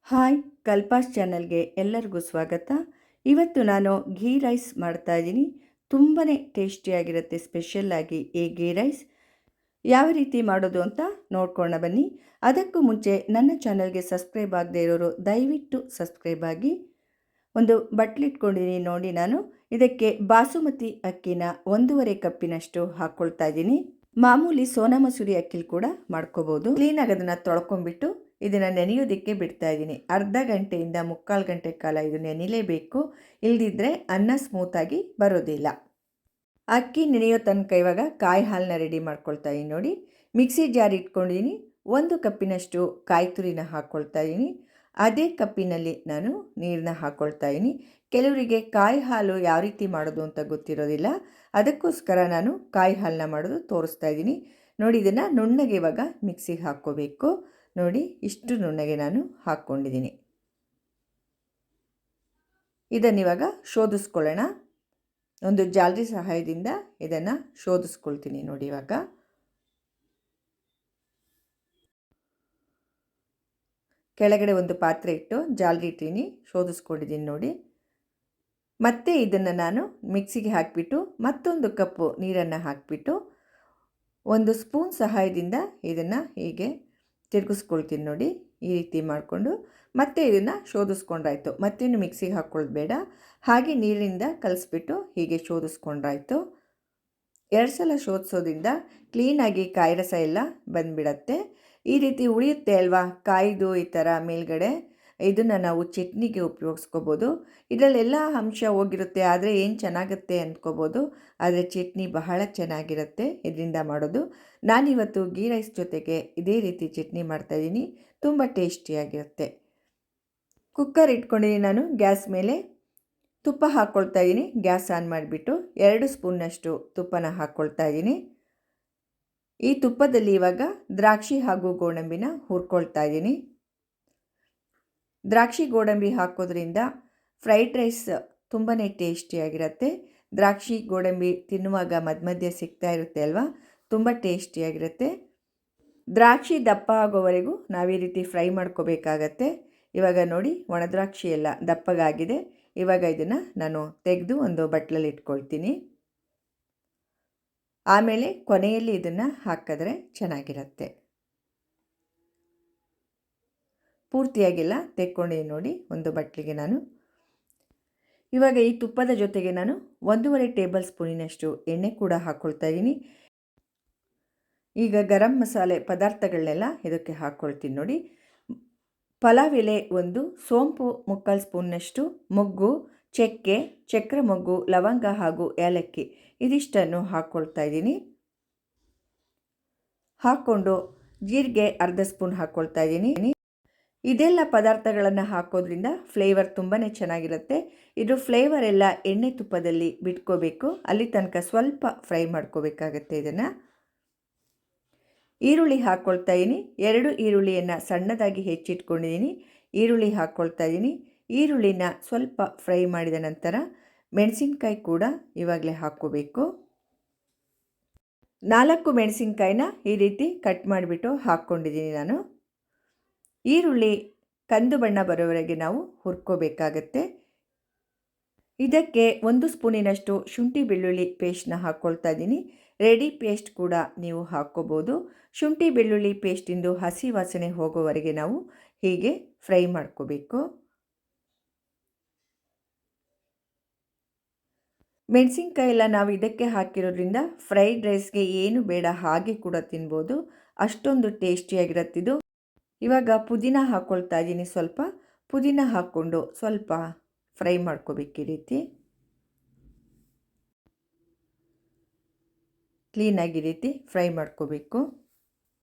Hi ಕಲ್ಪಾಸ್ ಚಾನಲ್ಗೆ ಎಲ್ಲರಿಗೂ ಸ್ವಾಗತ. ಇವತ್ತು ನಾನು ಘೀ ರೈಸ್ ಮಾಡ್ತಾಯಿದ್ದೀನಿ. ತುಂಬಾ ಟೇಸ್ಟಿಯಾಗಿರುತ್ತೆ. ಸ್ಪೆಷಲ್ಲಾಗಿ ಈ ಘೀ ರೈಸ್ ಯಾವ ರೀತಿ ಮಾಡೋದು ಅಂತ ನೋಡ್ಕೊಳ್ಳೋಣ ಬನ್ನಿ. ಅದಕ್ಕೂ ಮುಂಚೆ ನನ್ನ ಚಾನಲ್ಗೆ ಸಬ್ಸ್ಕ್ರೈಬ್ ಆಗದೆ ಇರೋರು ದಯವಿಟ್ಟು ಸಬ್ಸ್ಕ್ರೈಬ್ ಆಗಿ. ಒಂದು ಬಟ್ಲಿಟ್ಕೊಂಡಿದ್ದೀನಿ ನೋಡಿ. ನಾನು ಇದಕ್ಕೆ ಬಾಸುಮತಿ ಅಕ್ಕಿನ 1.5 ಕಪ್ಪಿನಷ್ಟು ಹಾಕ್ಕೊಳ್ತಾ ಇದ್ದೀನಿ. ಮಾಮೂಲಿ ಸೋನಾ ಮಸೂರಿ ಅಕ್ಕಿಲಿ ಕೂಡ ಮಾಡ್ಕೋಬೋದು. ಕ್ಲೀನಾಗಿ ಅದನ್ನು ತೊಳ್ಕೊಂಬಿಟ್ಟು ಇದನ್ನು ನೆನೆಯೋದಕ್ಕೆ ಬಿಡ್ತಾ ಇದ್ದೀನಿ. ಅರ್ಧ ಗಂಟೆಯಿಂದ 3/4 ಗಂಟೆ ಕಾಲ ಇದು ನೆನೆಯಲೇಬೇಕು, ಇಲ್ಲದಿದ್ದರೆ ಅನ್ನ ಸ್ಮೂತಾಗಿ ಬರೋದಿಲ್ಲ. ಅಕ್ಕಿ ನೆನೆಯೋ ತನಕ ಇವಾಗ ಕಾಯಿ ಹಾಲನ್ನ ರೆಡಿ ಮಾಡ್ಕೊಳ್ತಾ ಇದ್ದೀನಿ ನೋಡಿ. ಮಿಕ್ಸಿ ಜಾರ್ ಇಟ್ಕೊಂಡಿದ್ದೀನಿ. 1 ಕಪ್ಪಿನಷ್ಟು ಕಾಯಿ ತುರಿನ ಹಾಕ್ಕೊಳ್ತಾ ಇದ್ದೀನಿ. ಅದೇ ಕಪ್ಪಿನಲ್ಲಿ ನಾನು ನೀರನ್ನ ಹಾಕ್ಕೊಳ್ತಾ ಇದ್ದೀನಿ. ಕೆಲವರಿಗೆ ಕಾಯಿ ಹಾಲು ಯಾವ ರೀತಿ ಮಾಡೋದು ಅಂತ ಗೊತ್ತಿರೋದಿಲ್ಲ, ಅದಕ್ಕೋಸ್ಕರ ನಾನು ಕಾಯಿ ಹಾಲನ್ನ ಮಾಡೋದು ತೋರಿಸ್ತಾ ಇದ್ದೀನಿ ನೋಡಿ. ಇದನ್ನು ನುಣ್ಣಗೆ ಇವಾಗ ಮಿಕ್ಸಿಗೆ ಹಾಕ್ಕೋಬೇಕು ನೋಡಿ. ಇಷ್ಟು ನುಣ್ಣಗೆ ನಾನು ಹಾಕ್ಕೊಂಡಿದ್ದೀನಿ. ಇದನ್ನಿವಾಗ ಶೋಧಿಸ್ಕೊಳ್ಳೋಣ. ಒಂದು ಜಾಲರಿ ಸಹಾಯದಿಂದ ಇದನ್ನು ಶೋಧಿಸ್ಕೊಳ್ತೀನಿ ನೋಡಿ. ಇವಾಗ ಕೆಳಗಡೆ ಒಂದು ಪಾತ್ರೆ ಇಟ್ಟು ಜಾಲರಿ ಇಟ್ಟಿನಿ, ಶೋಧಿಸ್ಕೊಂಡಿದ್ದೀನಿ ನೋಡಿ. ಮತ್ತೆ ಇದನ್ನು ನಾನು ಮಿಕ್ಸಿಗೆ ಹಾಕಿಬಿಟ್ಟು ಮತ್ತೊಂದು ಕಪ್ಪು ನೀರನ್ನು ಹಾಕಿಬಿಟ್ಟು 1 ಸ್ಪೂನ್ ಸಹಾಯದಿಂದ ಇದನ್ನು ಹೀಗೆ ತಿರುಗಿಸ್ಕೊಳ್ತೀನಿ ನೋಡಿ. ಈ ರೀತಿ ಮಾಡಿಕೊಂಡು ಮತ್ತೆ ಇದನ್ನು ಶೋಧಿಸ್ಕೊಂಡ್ರಾಯ್ತು. ಮತ್ತೇನು ಮಿಕ್ಸಿಗೆ ಹಾಕ್ಕೊಳ್ಳೋದು ಬೇಡ, ಹಾಗೆ ನೀರಿನಿಂದ ಕಲಿಸ್ಬಿಟ್ಟು ಹೀಗೆ ಶೋಧಿಸ್ಕೊಂಡ್ರಾಯ್ತು. 2 ಸಲ ಶೋಧಿಸೋದ್ರಿಂದ ಕ್ಲೀನಾಗಿ ಕಾಯಿ ರಸ ಎಲ್ಲ ಬಂದುಬಿಡತ್ತೆ. ಈ ರೀತಿ ಉಳಿಯುತ್ತೆ ಅಲ್ವಾ ಕಾಯಿದು ಈ ಥರ ಮೇಲ್ಗಡೆ. ಇದನ್ನು ನಾವು ಚಟ್ನಿಗೆ ಉಪಯೋಗಿಸ್ಕೋಬೋದು. ಇದರಲ್ಲೆಲ್ಲ ಅಂಶ ಹೋಗಿರುತ್ತೆ, ಆದರೆ ಏನು ಚೆನ್ನಾಗುತ್ತೆ ಅಂದ್ಕೋಬೋದು, ಆದರೆ ಚಟ್ನಿ ಬಹಳ ಚೆನ್ನಾಗಿರುತ್ತೆ ಇದರಿಂದ ಮಾಡೋದು. ನಾನಿವತ್ತು ಘೀ ರೈಸ್ ಜೊತೆಗೆ ಇದೇ ರೀತಿ ಚಟ್ನಿ ಮಾಡ್ತಾಯಿದ್ದೀನಿ. ತುಂಬ ಟೇಸ್ಟಿಯಾಗಿರುತ್ತೆ. ಕುಕ್ಕರ್ ಇಟ್ಕೊಂಡಿದ್ದೀನಿ ನಾನು. ಗ್ಯಾಸ್ ಮೇಲೆ ತುಪ್ಪ ಹಾಕ್ಕೊಳ್ತಾ ಇದ್ದೀನಿ. ಗ್ಯಾಸ್ ಆನ್ ಮಾಡಿಬಿಟ್ಟು 2 ಸ್ಪೂನ್ನಷ್ಟು ತುಪ್ಪನ ಹಾಕ್ಕೊಳ್ತಾ ಇದ್ದೀನಿ. ಈ ತುಪ್ಪದಲ್ಲಿ ಇವಾಗ ದ್ರಾಕ್ಷಿ ಹಾಗೂ ಗೋಡಂಬಿನ ಹುರ್ಕೊಳ್ತಾ ಇದ್ದೀನಿ. ದ್ರಾಕ್ಷಿ ಗೋಡಂಬಿ ಹಾಕೋದ್ರಿಂದ ಫ್ರೈಡ್ ರೈಸ್ ತುಂಬಾ ಟೇಸ್ಟಿಯಾಗಿರುತ್ತೆ. ದ್ರಾಕ್ಷಿ ಗೋಡಂಬಿ ತಿನ್ನುವಾಗ ಮಧ್ಯ ಮಧ್ಯೆ ಸಿಗ್ತಾ ಇರುತ್ತೆ ಅಲ್ವಾ, ತುಂಬ ಟೇಸ್ಟಿಯಾಗಿರುತ್ತೆ. ದ್ರಾಕ್ಷಿ ದಪ್ಪ ಆಗೋವರೆಗೂ ನಾವು ಈ ರೀತಿ ಫ್ರೈ ಮಾಡ್ಕೋಬೇಕಾಗತ್ತೆ. ಇವಾಗ ನೋಡಿ ಒಣದ್ರಾಕ್ಷಿ ಎಲ್ಲ ದಪ್ಪಗಾಗಿದೆ. ಇವಾಗ ಇದನ್ನು ನಾನು ತೆಗೆದು ಒಂದು ಬಟ್ಲಲ್ಲಿ ಇಟ್ಕೊಳ್ತೀನಿ. ಆಮೇಲೆ ಕೊನೆಯಲ್ಲಿ ಇದನ್ನು ಹಾಕಿದ್ರೆ ಚೆನ್ನಾಗಿರುತ್ತೆ. ಪೂರ್ತಿಯಾಗಿಲ್ಲ ತೆಕ್ಕೊಂಡಿದ್ದೀನಿ ನೋಡಿ ಒಂದು ಬಟ್ಲಿಗೆ ನಾನು. ಇವಾಗ ಈ ತುಪ್ಪದ ಜೊತೆಗೆ ನಾನು 1.5 ಟೇಬಲ್ ಸ್ಪೂನಿನಷ್ಟು ಎಣ್ಣೆ ಕೂಡ ಹಾಕ್ಕೊಳ್ತಾ ಇದ್ದೀನಿ. ಈಗ ಗರಂ ಮಸಾಲೆ ಪದಾರ್ಥಗಳನ್ನೆಲ್ಲ ಇದಕ್ಕೆ ಹಾಕ್ಕೊಳ್ತೀನಿ ನೋಡಿ. ಪಲಾವ್ ಎಲೆ 1, ಸೋಂಪು 3/4 ಸ್ಪೂನ್ನಷ್ಟು, ಮೊಗ್ಗು, ಚಕ್ಕೆ, ಚಕ್ರ ಮೊಗ್ಗು, ಲವಂಗ ಹಾಗೂ ಏಲಕ್ಕಿ ಇದಿಷ್ಟನ್ನು ಹಾಕ್ಕೊಳ್ತಾ ಇದ್ದೀನಿ. ಹಾಕ್ಕೊಂಡು ಜೀರಿಗೆ ಅರ್ಧ ಸ್ಪೂನ್ ಹಾಕ್ಕೊಳ್ತಾ ಇದ್ದೀನಿ. ಇದೆಲ್ಲ ಪದಾರ್ಥಗಳನ್ನು ಹಾಕೋದ್ರಿಂದ ಫ್ಲೇವರ್ ತುಂಬಾ ಚೆನ್ನಾಗಿರುತ್ತೆ. ಇದು ಫ್ಲೇವರ್ ಎಲ್ಲ ಎಣ್ಣೆ ತುಪ್ಪದಲ್ಲಿ ಬಿಟ್ಕೋಬೇಕು, ಅಲ್ಲಿ ತನಕ ಸ್ವಲ್ಪ ಫ್ರೈ ಮಾಡ್ಕೋಬೇಕಾಗತ್ತೆ. ಇದನ್ನು ಈರುಳ್ಳಿ ಹಾಕ್ಕೊಳ್ತಾ ಇದ್ದೀನಿ. 2 ಈರುಳ್ಳಿಯನ್ನು ಸಣ್ಣದಾಗಿ ಹೆಚ್ಚಿಟ್ಕೊಂಡಿದ್ದೀನಿ. ಈರುಳ್ಳಿ ಹಾಕ್ಕೊಳ್ತಾ ಇದ್ದೀನಿ. ಈರುಳ್ಳಿನ ಸ್ವಲ್ಪ ಫ್ರೈ ಮಾಡಿದ ನಂತರ ಮೆಣಸಿನ್ಕಾಯಿ ಕೂಡ ಇವಾಗಲೇ ಹಾಕ್ಕೋಬೇಕು. 4 ಮೆಣಸಿನ್ಕಾಯಿನ ಈ ರೀತಿ ಕಟ್ ಮಾಡಿಬಿಟ್ಟು ಹಾಕ್ಕೊಂಡಿದ್ದೀನಿ ನಾನು. ಈರುಳ್ಳಿ ಕಂದು ಬಣ್ಣ ಬರೋವರೆಗೆ ನಾವು ಹುರ್ಕೋಬೇಕಾಗತ್ತೆ. ಇದಕ್ಕೆ 1 ಸ್ಪೂನಿನಷ್ಟು ಶುಂಠಿ ಬೆಳ್ಳುಳ್ಳಿ ಪೇಸ್ಟ್ನ ಹಾಕ್ಕೊಳ್ತಾ ಇದ್ದೀನಿ. ರೆಡಿ ಪೇಸ್ಟ್ ಕೂಡ ನೀವು ಹಾಕ್ಕೋಬೋದು. ಶುಂಠಿ ಬೆಳ್ಳುಳ್ಳಿ ಪೇಸ್ಟಿಂದು ಹಸಿ ವಾಸನೆ ಹೋಗೋವರೆಗೆ ನಾವು ಹೀಗೆ ಫ್ರೈ ಮಾಡ್ಕೋಬೇಕು. ಮೆಣಸಿನ್ಕಾಯಿ ಎಲ್ಲ ನಾವು ಇದಕ್ಕೆ ಹಾಕಿರೋದ್ರಿಂದ ಫ್ರೈಡ್ ರೈಸ್ಗೆ ಏನು ಬೇಡ, ಹಾಗೆ ಕೂಡ ತಿನ್ಬೋದು, ಅಷ್ಟೊಂದು ಟೇಸ್ಟಿಯಾಗಿರುತ್ತಿದ್ದು. ಇವಾಗ ಪುದೀನ ಹಾಕ್ಕೊಳ್ತಾ ಇದ್ದೀನಿ. ಸ್ವಲ್ಪ ಪುದೀನ ಹಾಕ್ಕೊಂಡು ಸ್ವಲ್ಪ ಫ್ರೈ ಮಾಡ್ಕೋಬೇಕು. ಈ ರೀತಿ ಕ್ಲೀನಾಗಿ ಈ ರೀತಿ ಫ್ರೈ ಮಾಡ್ಕೋಬೇಕು.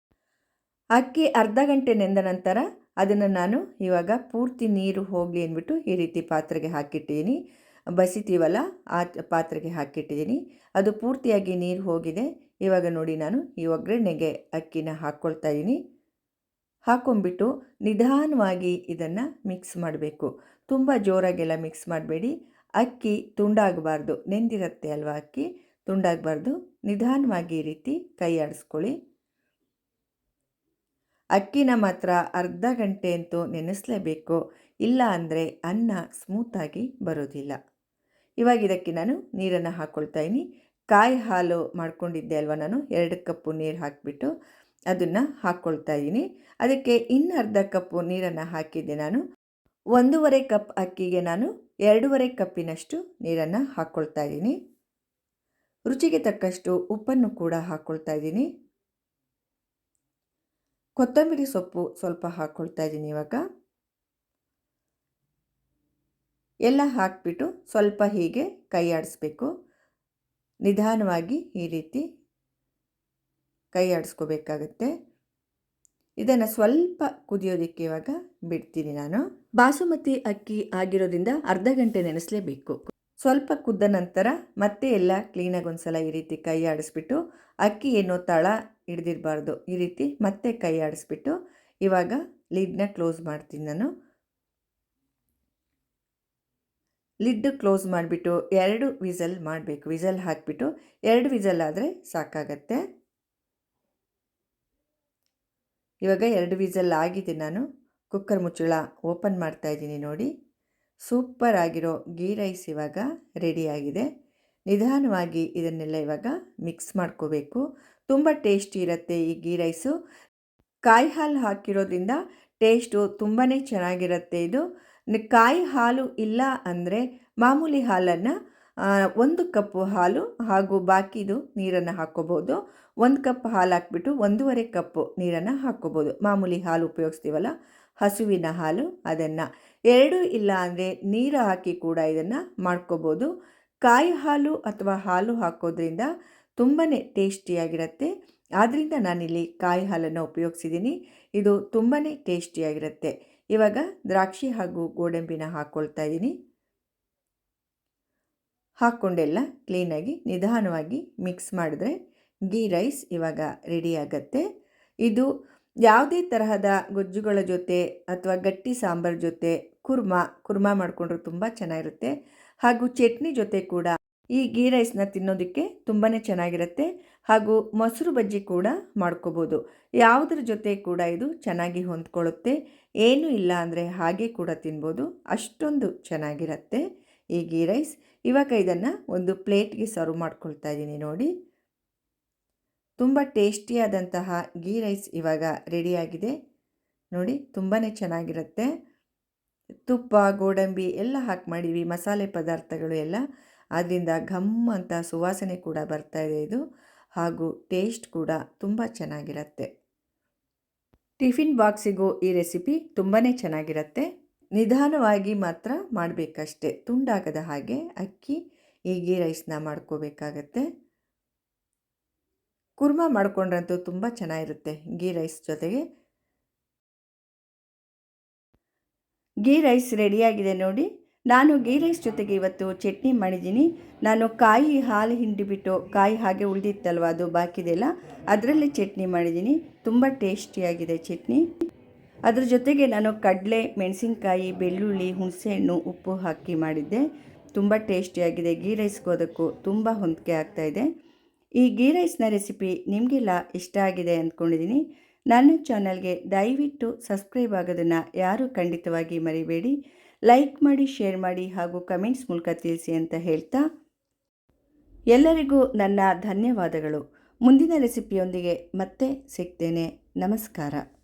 ಅಕ್ಕಿ ಅರ್ಧ ಗಂಟೆ ನೆಂದ ನಂತರ ಅದನ್ನು ನಾನು ಇವಾಗ ಪೂರ್ತಿ ನೀರು ಹೋಗಲಿ ಅಂದ್ಬಿಟ್ಟು ಈ ರೀತಿ ಪಾತ್ರೆಗೆ ಹಾಕಿಟ್ಟಿದ್ದೀನಿ. ಬಸಿತೀವಲ್ಲ ಆ ಪಾತ್ರೆಗೆ ಹಾಕಿಟ್ಟಿದ್ದೀನಿ. ಅದು ಪೂರ್ತಿಯಾಗಿ ನೀರು ಹೋಗಿದೆ. ಇವಾಗ ನೋಡಿ ನಾನು ಈ ಒಗ್ಗರಣೆಗೆ ಅಕ್ಕಿನ ಹಾಕ್ಕೊಳ್ತಾ ಇದ್ದೀನಿ. ಹಾಕ್ಕೊಂಬಿಟ್ಟು ನಿಧಾನವಾಗಿ ಇದನ್ನು ಮಿಕ್ಸ್ ಮಾಡಬೇಕು. ತುಂಬ ಜೋರಾಗೆಲ್ಲ ಮಿಕ್ಸ್ ಮಾಡಬೇಡಿ. ಅಕ್ಕಿ ತುಂಡಾಗಬಾರ್ದು, ನೆಂದಿರುತ್ತೆ ಅಲ್ವಾ ಅಕ್ಕಿ, ತುಂಡಾಗಬಾರ್ದು. ನಿಧಾನವಾಗಿ ಈ ರೀತಿ ಕೈ ಆಡಿಸ್ಕೊಳ್ಳಿ. ಅಕ್ಕಿನ ಮಾತ್ರ ಅರ್ಧ ಗಂಟೆ ಅಂತೂ ನೆನೆಸಲೇಬೇಕು, ಇಲ್ಲ ಅಂದರೆ ಅನ್ನ ಸ್ಮೂತಾಗಿ ಬರೋದಿಲ್ಲ. ಇವಾಗ ಇದಕ್ಕೆ ನಾನು ನೀರನ್ನು ಹಾಕ್ಕೊಳ್ತಾ ಇದ್ದೀನಿ. ಕಾಯಿ ಹಾಲು ಮಾಡ್ಕೊಂಡಿದ್ದೆ ಅಲ್ವ, ನಾನು 2 ಕಪ್ಪು ನೀರು ಹಾಕಿಬಿಟ್ಟು ಅದನ್ನು ಹಾಕ್ಕೊಳ್ತಾ ಇದ್ದೀನಿ. ಅದಕ್ಕೆ ಇನ್ನು ಅರ್ಧ ಕಪ್ಪು ನೀರನ್ನು ಹಾಕಿದ್ದೆ ನಾನು. 1.5 ಕಪ್ ಅಕ್ಕಿಗೆ ನಾನು 2.5 ಕಪ್ಪಿನಷ್ಟು ನೀರನ್ನು ಹಾಕ್ಕೊಳ್ತಾ ಇದ್ದೀನಿ. ರುಚಿಗೆ ತಕ್ಕಷ್ಟು ಉಪ್ಪನ್ನು ಕೂಡ ಹಾಕ್ಕೊಳ್ತಾ ಇದ್ದೀನಿ. ಕೊತ್ತಂಬರಿ ಸೊಪ್ಪು ಸ್ವಲ್ಪ ಹಾಕ್ಕೊಳ್ತಾ ಇದ್ದೀನಿ. ಇವಾಗ ಎಲ್ಲ ಹಾಕಿಬಿಟ್ಟು ಸ್ವಲ್ಪ ಹೀಗೆ ಕೈ ಆಡಿಸ್ಬೇಕು. ನಿಧಾನವಾಗಿ ಈ ರೀತಿ ಕೈ ಆಡಿಸ್ಕೋಬೇಕಾಗತ್ತೆ. ಇದನ್ನು ಸ್ವಲ್ಪ ಕುದಿಯೋದಕ್ಕೆ ಇವಾಗ ಬಿಡ್ತೀನಿ ನಾನು. ಬಾಸುಮತಿ ಅಕ್ಕಿ ಆಗಿರೋದ್ರಿಂದ ಅರ್ಧ ಗಂಟೆ ನೆನೆಸಲೇಬೇಕು. ಸ್ವಲ್ಪ ಕುದ್ದ ನಂತರ ಮತ್ತೆ ಎಲ್ಲ ಕ್ಲೀನಾಗಿ ಒಂದ್ಸಲ ಈ ರೀತಿ ಕೈ ಆಡಿಸ್ಬಿಟ್ಟು, ಅಕ್ಕಿ ಏನೋ ತಳ ಹಿಡ್ದಿರಬಾರ್ದು, ಈ ರೀತಿ ಮತ್ತೆ ಕೈ ಆಡಿಸ್ಬಿಟ್ಟು ಇವಾಗ ಲಿಡ್ನ ಕ್ಲೋಸ್ ಮಾಡ್ತೀನಿ ನಾನು. ಲಿಡ್ ಕ್ಲೋಸ್ ಮಾಡಿಬಿಟ್ಟು 2 ವಿಸಲ್ ಮಾಡಬೇಕು. ವಿಸಲ್ ಹಾಕಿಬಿಟ್ಟು 2 ವಿಸಲ್ ಆದರೆ ಸಾಕಾಗತ್ತೆ. ಇವಾಗ 2 ವಿಸಲ್ ಆಗಿದೆ. ನಾನು ಕುಕ್ಕರ್ ಮುಚ್ಚಳ ಓಪನ್ ಮಾಡ್ತಾ ಇದ್ದೀನಿ. ನೋಡಿ, ಸೂಪರ್ ಆಗಿರೋ ಗೀ ರೈಸ್ ಇವಾಗ ರೆಡಿಯಾಗಿದೆ. ನಿಧಾನವಾಗಿ ಇದನ್ನೆಲ್ಲ ಇವಾಗ ಮಿಕ್ಸ್ ಮಾಡ್ಕೋಬೇಕು. ತುಂಬ ಟೇಸ್ಟಿ ಇರುತ್ತೆ ಈ ಗೀ ರೈಸು. ಕಾಯಿ ಹಾಲು ಹಾಕಿರೋದ್ರಿಂದ ಟೇಸ್ಟು ತುಂಬಾ ಚೆನ್ನಾಗಿರುತ್ತೆ. ಇದು ಕಾಯಿ ಹಾಲು ಇಲ್ಲ ಅಂದರೆ ಮಾಮೂಲಿ ಹಾಲನ್ನು 1 ಕಪ್ಪು ಹಾಲು ಹಾಗೂ ಬಾಕಿದು ನೀರನ್ನು ಹಾಕ್ಕೋಬೋದು. 1 ಕಪ್ ಹಾಲು ಹಾಕ್ಬಿಟ್ಟು 1.5 ಕಪ್ಪು ನೀರನ್ನು ಹಾಕ್ಕೋಬೋದು. ಮಾಮೂಲಿ ಹಾಲು ಉಪಯೋಗಿಸ್ತೀವಲ್ಲ, ಹಸುವಿನ ಹಾಲು, ಅದನ್ನು 2 ಇಲ್ಲ ಅಂದರೆ ನೀರು ಹಾಕಿ ಕೂಡ ಇದನ್ನು ಮಾಡ್ಕೋಬೋದು. ಕಾಯಿ ಹಾಲು ಅಥವಾ ಹಾಲು ಹಾಕೋದ್ರಿಂದ ತುಂಬಾ ಟೇಸ್ಟಿಯಾಗಿರುತ್ತೆ. ಆದ್ದರಿಂದ ನಾನಿಲ್ಲಿ ಕಾಯಿ ಹಾಲನ್ನು ಉಪಯೋಗಿಸಿದ್ದೀನಿ. ಇದು ತುಂಬಾ ಟೇಸ್ಟಿಯಾಗಿರುತ್ತೆ. ಇವಾಗ ದ್ರಾಕ್ಷಿ ಹಾಗೂ ಗೋಡಂಬಿನ ಹಾಕ್ಕೊಳ್ತಾ ಇದ್ದೀನಿ. ಹಾಕ್ಕೊಂಡೆಲ್ಲ ಕ್ಲೀನಾಗಿ ನಿಧಾನವಾಗಿ ಮಿಕ್ಸ್ ಮಾಡಿದ್ರೆ ಗೀ ರೈಸ್ ಇವಾಗ ರೆಡಿ ಆಗುತ್ತೆ. ಇದು ಯಾವುದೇ ತರಹದ ಗೊಜ್ಜುಗಳ ಜೊತೆ ಅಥವಾ ಗಟ್ಟಿ ಸಾಂಬಾರು ಜೊತೆ ಕುರ್ಮಾ ಮಾಡಿಕೊಂಡ್ರೆ ತುಂಬ ಚೆನ್ನಾಗಿರುತ್ತೆ. ಹಾಗೂ ಚಟ್ನಿ ಜೊತೆ ಕೂಡ ಈ ಗೀ ರೈಸ್ನ ತಿನ್ನೋದಕ್ಕೆ ತುಂಬಾ ಚೆನ್ನಾಗಿರುತ್ತೆ. ಹಾಗೂ ಮೊಸರು ಬಜ್ಜಿ ಕೂಡ ಮಾಡ್ಕೋಬೋದು. ಯಾವುದ್ರ ಜೊತೆ ಕೂಡ ಇದು ಚೆನ್ನಾಗಿ ಹೊಂದ್ಕೊಳ್ಳುತ್ತೆ. ಏನೂ ಇಲ್ಲ ಅಂದರೆ ಹಾಗೆ ಕೂಡ ತಿನ್ಬೋದು, ಅಷ್ಟೊಂದು ಚೆನ್ನಾಗಿರುತ್ತೆ ಈ ಗೀ ರೈಸ್. ಇವಾಗ ಇದನ್ನು ಒಂದು ಪ್ಲೇಟ್ಗೆ ಸರ್ವ್ ಮಾಡ್ಕೊಳ್ತಾ ಇದ್ದೀನಿ. ನೋಡಿ, ತುಂಬ ಟೇಸ್ಟಿಯಾದಂತಹ ಗೀ ರೈಸ್ ಇವಾಗ ರೆಡಿಯಾಗಿದೆ. ನೋಡಿ, ತುಂಬಾ ಚೆನ್ನಾಗಿರುತ್ತೆ. ತುಪ್ಪ, ಗೋಡಂಬಿ ಎಲ್ಲ ಹಾಕಿ ಮಾಡೀವಿ, ಮಸಾಲೆ ಪದಾರ್ಥಗಳು ಎಲ್ಲ. ಆದ್ದರಿಂದ ಘಮ್ ಅಂತ ಸುವಾಸನೆ ಕೂಡ ಬರ್ತಾಯಿದೆ ಇದು. ಹಾಗೂ ಟೇಸ್ಟ್ ಕೂಡ ತುಂಬ ಚೆನ್ನಾಗಿರುತ್ತೆ. ಟಿಫಿನ್ ಬಾಕ್ಸಿಗೂ ಈ ರೆಸಿಪಿ ತುಂಬಾ ಚೆನ್ನಾಗಿರುತ್ತೆ. ನಿಧಾನವಾಗಿ ಮಾತ್ರ ಮಾಡಬೇಕಷ್ಟೆ, ತುಂಡಾಗದ ಹಾಗೆ ಅಕ್ಕಿ ಈ ಗೀ ರೈಸ್ನ ಮಾಡ್ಕೋಬೇಕಾಗತ್ತೆ. ಕುರ್ಮಾ ಮಾಡ್ಕೊಂಡ್ರಂತೂ ತುಂಬ ಚೆನ್ನಾಗಿರುತ್ತೆ ಗೀ ರೈಸ್ ಜೊತೆಗೆ. ಗೀ ರೈಸ್ ರೆಡಿಯಾಗಿದೆ ನೋಡಿ. ನಾನು ಗೀ ರೈಸ್ ಜೊತೆಗೆ ಇವತ್ತು ಚಟ್ನಿ ಮಾಡಿದ್ದೀನಿ. ನಾನು ಕಾಯಿ ಹಾಲು ಹಿಂಡಿಬಿಟ್ಟು ಕಾಯಿ ಹಾಗೆ ಉಳಿದಿತ್ತಲ್ವ, ಅದು ಬಾಕಿದೆಲ್ಲ ಅದರಲ್ಲಿ ಚಟ್ನಿ ಮಾಡಿದ್ದೀನಿ. ತುಂಬ ಟೇಸ್ಟಿಯಾಗಿದೆ ಚಟ್ನಿ. ಅದ್ರ ಜೊತೆಗೆ ನಾನು ಕಡಲೆ, ಮೆಣಸಿನ್ಕಾಯಿ, ಬೆಳ್ಳುಳ್ಳಿ, ಹುಣಸೆಹಣ್ಣು, ಉಪ್ಪು ಹಾಕಿ ಮಾಡಿದ್ದೆ. ತುಂಬ ಟೇಸ್ಟಿಯಾಗಿದೆ. ಗೀ ರೈಸ್ಗೂ ಅದಕ್ಕೂ ತುಂಬ ಹೊಂದಿಕೆ ಆಗ್ತಾಯಿದೆ. ಈ ಗೀ ರೈಸ್ನ ರೆಸಿಪಿ ನಿಮಗೆಲ್ಲ ಇಷ್ಟ ಆಗಿದೆ ಅಂದ್ಕೊಂಡಿದ್ದೀನಿ. ನನ್ನ ಚಾನಲ್ಗೆ ದಯವಿಟ್ಟು ಸಬ್ಸ್ಕ್ರೈಬ್ ಆಗೋದನ್ನು ಯಾರೂ ಖಂಡಿತವಾಗಿ ಮರಿಬೇಡಿ. ಲೈಕ್ ಮಾಡಿ, ಶೇರ್ ಮಾಡಿ ಹಾಗೂ ಕಮೆಂಟ್ಸ್ ಮೂಲಕ ತಿಳಿಸಿ ಅಂತ ಹೇಳ್ತಾ ಎಲ್ಲರಿಗೂ ನನ್ನ ಧನ್ಯವಾದಗಳು. ಮುಂದಿನ ರೆಸಿಪಿಯೊಂದಿಗೆ ಮತ್ತೆ ಸಿಗ್ತೇನೆ. ನಮಸ್ಕಾರ.